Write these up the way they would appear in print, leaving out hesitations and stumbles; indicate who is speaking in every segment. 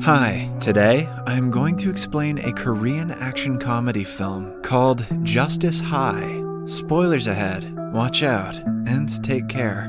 Speaker 1: Hi, today I'm going to explain a Korean action comedy film called Justice High. Spoilers ahead, watch out, and take care.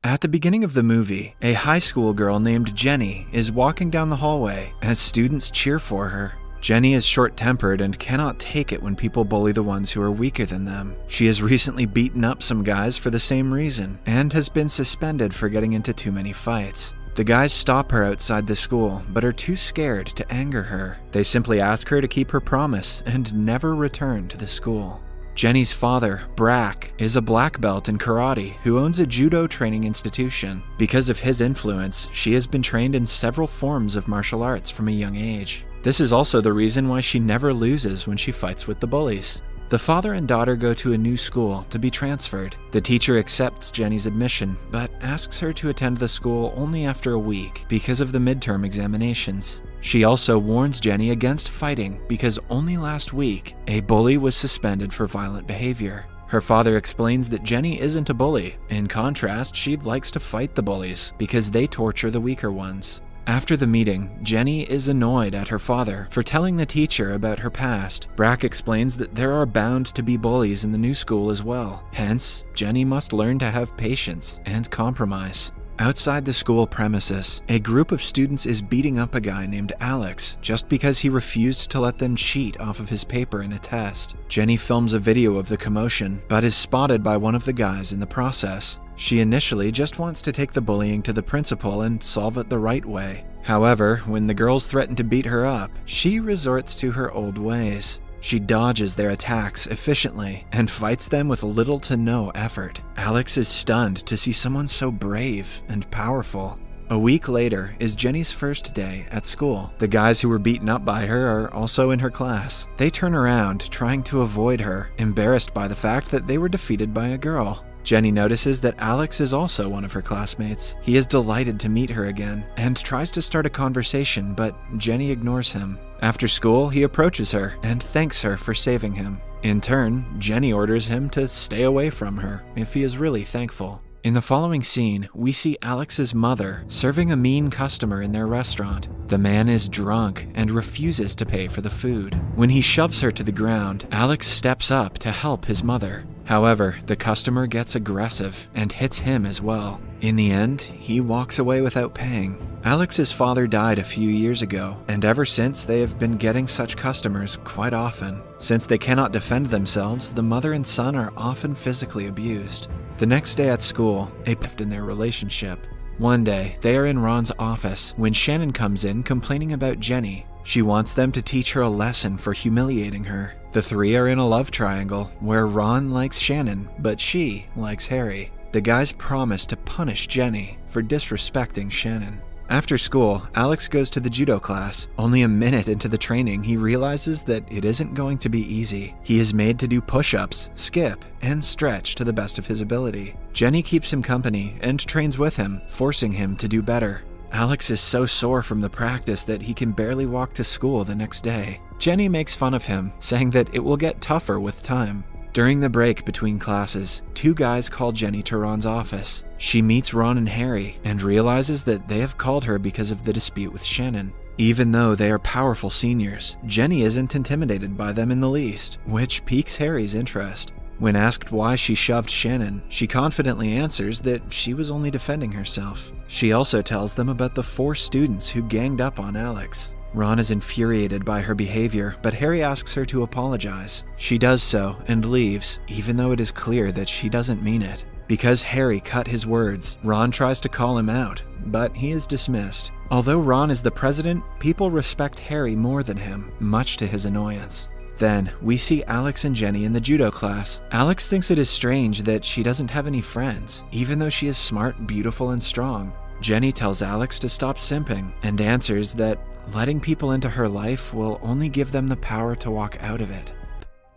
Speaker 1: At the beginning of the movie, a high school girl named Jenny is walking down the hallway as students cheer for her. Jenny is short-tempered and cannot take it when people bully the ones who are weaker than them. She has recently beaten up some guys for the same reason and has been suspended for getting into too many fights. The guys stop her outside the school but are too scared to anger her. They simply ask her to keep her promise and never return to the school. Jenny's father, Brack, is a black belt in karate who owns a judo training institution. Because of his influence, she has been trained in several forms of martial arts from a young age. This is also the reason why she never loses when she fights with the bullies. The father and daughter go to a new school to be transferred. The teacher accepts Jenny's admission, but asks her to attend the school only after a week because of the midterm examinations. She also warns Jenny against fighting because only last week, a bully was suspended for violent behavior. Her father explains that Jenny isn't a bully. In contrast, she likes to fight the bullies because they torture the weaker ones. After the meeting, Jenny is annoyed at her father for telling the teacher about her past. Brack explains that there are bound to be bullies in the new school as well. Hence, Jenny must learn to have patience and compromise. Outside the school premises, a group of students is beating up a guy named Alex just because he refused to let them cheat off of his paper in a test. Jenny films a video of the commotion, but is spotted by one of the guys in the process. She initially just wants to take the bullying to the principal and solve it the right way. However, when the girls threaten to beat her up, she resorts to her old ways. She dodges their attacks efficiently and fights them with little to no effort. Alex is stunned to see someone so brave and powerful. A week later is Jenny's first day at school. The guys who were beaten up by her are also in her class. They turn around, trying to avoid her, embarrassed by the fact that they were defeated by a girl. Jenny notices that Alex is also one of her classmates. He is delighted to meet her again and tries to start a conversation, but Jenny ignores him. After school, he approaches her and thanks her for saving him. In turn, Jenny orders him to stay away from her if he is really thankful. In the following scene, we see Alex's mother serving a mean customer in their restaurant. The man is drunk and refuses to pay for the food. When he shoves her to the ground, Alex steps up to help his mother. However, the customer gets aggressive and hits him as well. In the end, he walks away without paying. Alex's father died a few years ago, and ever since they have been getting such customers quite often. Since they cannot defend themselves, the mother and son are often physically abused. The next day at school, a rift in their relationship. One day, they are in Ron's office when Shannon comes in complaining about Jenny. She wants them to teach her a lesson for humiliating her. The three are in a love triangle where Ron likes Shannon, but she likes Harry. The guys promise to punish Jenny for disrespecting Shannon. After school, Alex goes to the judo class. Only a minute into the training, he realizes that it isn't going to be easy. He is made to do push-ups, skip, and stretch to the best of his ability. Jenny keeps him company and trains with him, forcing him to do better. Alex is so sore from the practice that he can barely walk to school the next day. Jenny makes fun of him, saying that it will get tougher with time. During the break between classes, two guys call Jenny to Ron's office. She meets Ron and Harry and realizes that they have called her because of the dispute with Shannon. Even though they are powerful seniors, Jenny isn't intimidated by them in the least, which piques Harry's interest. When asked why she shoved Shannon, she confidently answers that she was only defending herself. She also tells them about the 4 students who ganged up on Alex. Ron is infuriated by her behavior, but Harry asks her to apologize. She does so and leaves, even though it is clear that she doesn't mean it. Because Harry cut his words, Ron tries to call him out, but he is dismissed. Although Ron is the president, people respect Harry more than him, much to his annoyance. Then, we see Alex and Jenny in the judo class. Alex thinks it is strange that she doesn't have any friends, even though she is smart, beautiful, and strong. Jenny tells Alex to stop simping and answers that letting people into her life will only give them the power to walk out of it.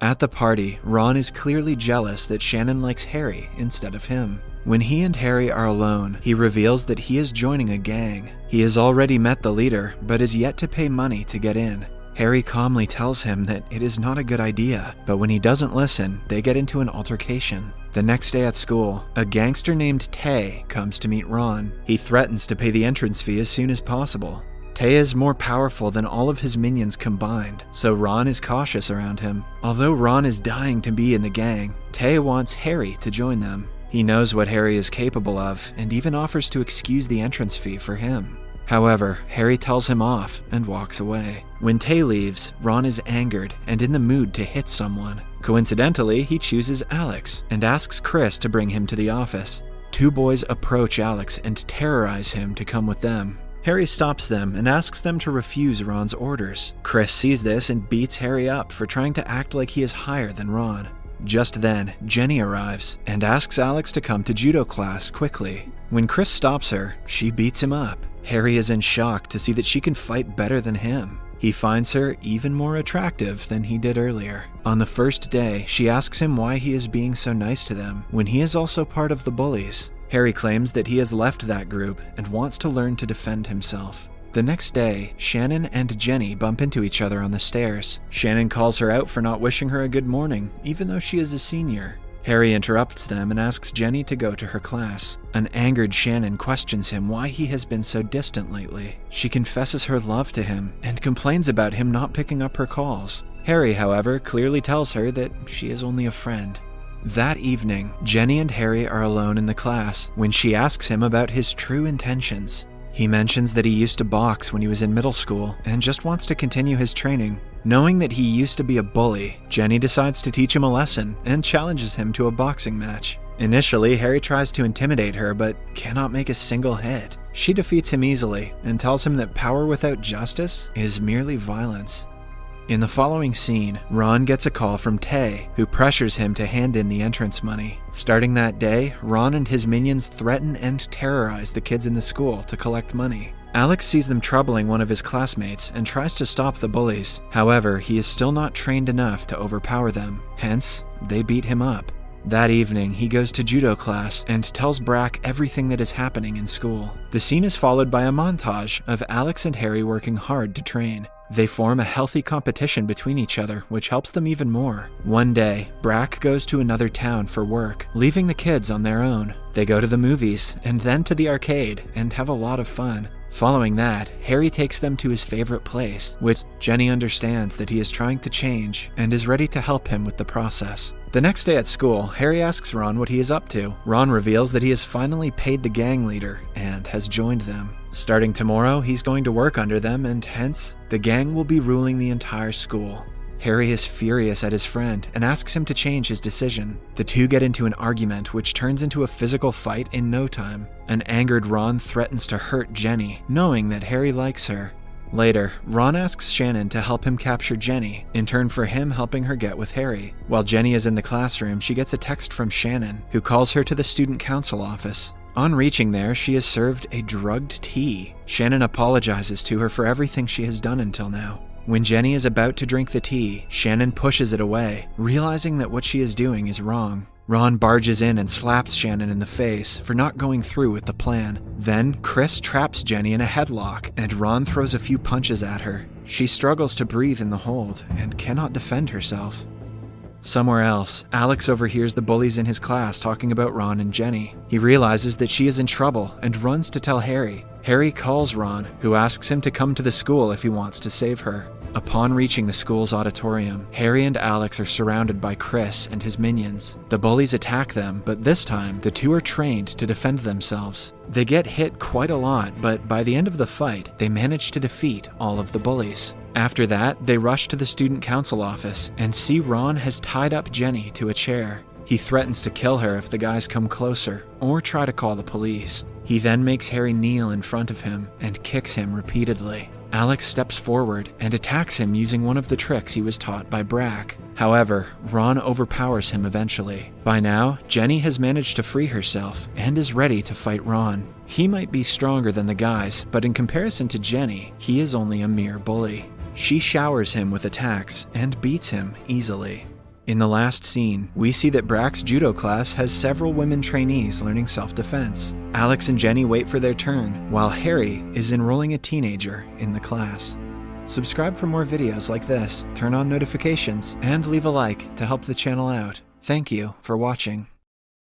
Speaker 1: At the party, Ron is clearly jealous that Shannon likes Harry instead of him. When he and Harry are alone, he reveals that he is joining a gang. He has already met the leader, but is yet to pay money to get in. Harry calmly tells him that it is not a good idea, but when he doesn't listen, they get into an altercation. The next day at school, a gangster named Tae comes to meet Ron. He threatens to pay the entrance fee as soon as possible. Tae is more powerful than all of his minions combined, so Ron is cautious around him. Although Ron is dying to be in the gang, Tae wants Harry to join them. He knows what Harry is capable of, and even offers to excuse the entrance fee for him. However, Harry tells him off and walks away. When Tae leaves, Ron is angered and in the mood to hit someone. Coincidentally, he chooses Alex and asks Chris to bring him to the office. Two boys approach Alex and terrorize him to come with them. Harry stops them and asks them to refuse Ron's orders. Chris sees this and beats Harry up for trying to act like he is higher than Ron. Just then, Jenny arrives and asks Alex to come to judo class quickly. When Chris stops her, she beats him up. Harry is in shock to see that she can fight better than him. He finds her even more attractive than he did earlier. On the first day, she asks him why he is being so nice to them when he is also part of the bullies. Harry claims that he has left that group and wants to learn to defend himself. The next day, Shannon and Jenny bump into each other on the stairs. Shannon calls her out for not wishing her a good morning, even though she is a senior. Harry interrupts them and asks Jenny to go to her class. An angered Shannon questions him why he has been so distant lately. She confesses her love to him and complains about him not picking up her calls. Harry, however, clearly tells her that she is only a friend. That evening, Jenny and Harry are alone in the class when she asks him about his true intentions. He mentions that he used to box when he was in middle school and just wants to continue his training. Knowing that he used to be a bully, Jenny decides to teach him a lesson and challenges him to a boxing match. Initially, Harry tries to intimidate her but cannot make a single hit. She defeats him easily and tells him that power without justice is merely violence. In the following scene, Ron gets a call from Tae, who pressures him to hand in the entrance money. Starting that day, Ron and his minions threaten and terrorize the kids in the school to collect money. Alex sees them troubling one of his classmates and tries to stop the bullies. However, he is still not trained enough to overpower them, hence, they beat him up. That evening, he goes to judo class and tells Brack everything that is happening in school. The scene is followed by a montage of Alex and Harry working hard to train. They form a healthy competition between each other, which helps them even more. One day, Brack goes to another town for work, leaving the kids on their own. They go to the movies and then to the arcade and have a lot of fun. Following that, Harry takes them to his favorite place, which Jenny understands that he is trying to change and is ready to help him with the process. The next day at school, Harry asks Ron what he is up to. Ron reveals that he has finally paid the gang leader and has joined them. Starting tomorrow, he's going to work under them and hence, the gang will be ruling the entire school. Harry is furious at his friend and asks him to change his decision. The two get into an argument which turns into a physical fight in no time. An angered Ron threatens to hurt Jenny, knowing that Harry likes her. Later, Ron asks Shannon to help him capture Jenny, in turn for him helping her get with Harry. While Jenny is in the classroom, she gets a text from Shannon, who calls her to the student council office. On reaching there, she is served a drugged tea. Shannon apologizes to her for everything she has done until now. When Jenny is about to drink the tea, Shannon pushes it away, realizing that what she is doing is wrong. Ron barges in and slaps Shannon in the face for not going through with the plan. Then, Chris traps Jenny in a headlock, and Ron throws a few punches at her. She struggles to breathe in the hold and cannot defend herself. Somewhere else, Alex overhears the bullies in his class talking about Ron and Jenny. He realizes that she is in trouble and runs to tell Harry. Harry calls Ron, who asks him to come to the school if he wants to save her. Upon reaching the school's auditorium, Harry and Alex are surrounded by Chris and his minions. The bullies attack them, but this time, the two are trained to defend themselves. They get hit quite a lot, but by the end of the fight, they manage to defeat all of the bullies. After that, they rush to the student council office and see Ron has tied up Jenny to a chair. He threatens to kill her if the guys come closer, or try to call the police. He then makes Harry kneel in front of him and kicks him repeatedly. Alex steps forward and attacks him using one of the tricks he was taught by Brack. However, Ron overpowers him eventually. By now, Jenny has managed to free herself and is ready to fight Ron. He might be stronger than the guys, but in comparison to Jenny, he is only a mere bully. She showers him with attacks and beats him easily. In the last scene, we see that Brack's judo class has several women trainees learning self-defense. Alex and Jenny wait for their turn, while Harry is enrolling a teenager in the class. Subscribe for more videos like this, turn on notifications, and leave a like to help the channel out. Thank you for watching.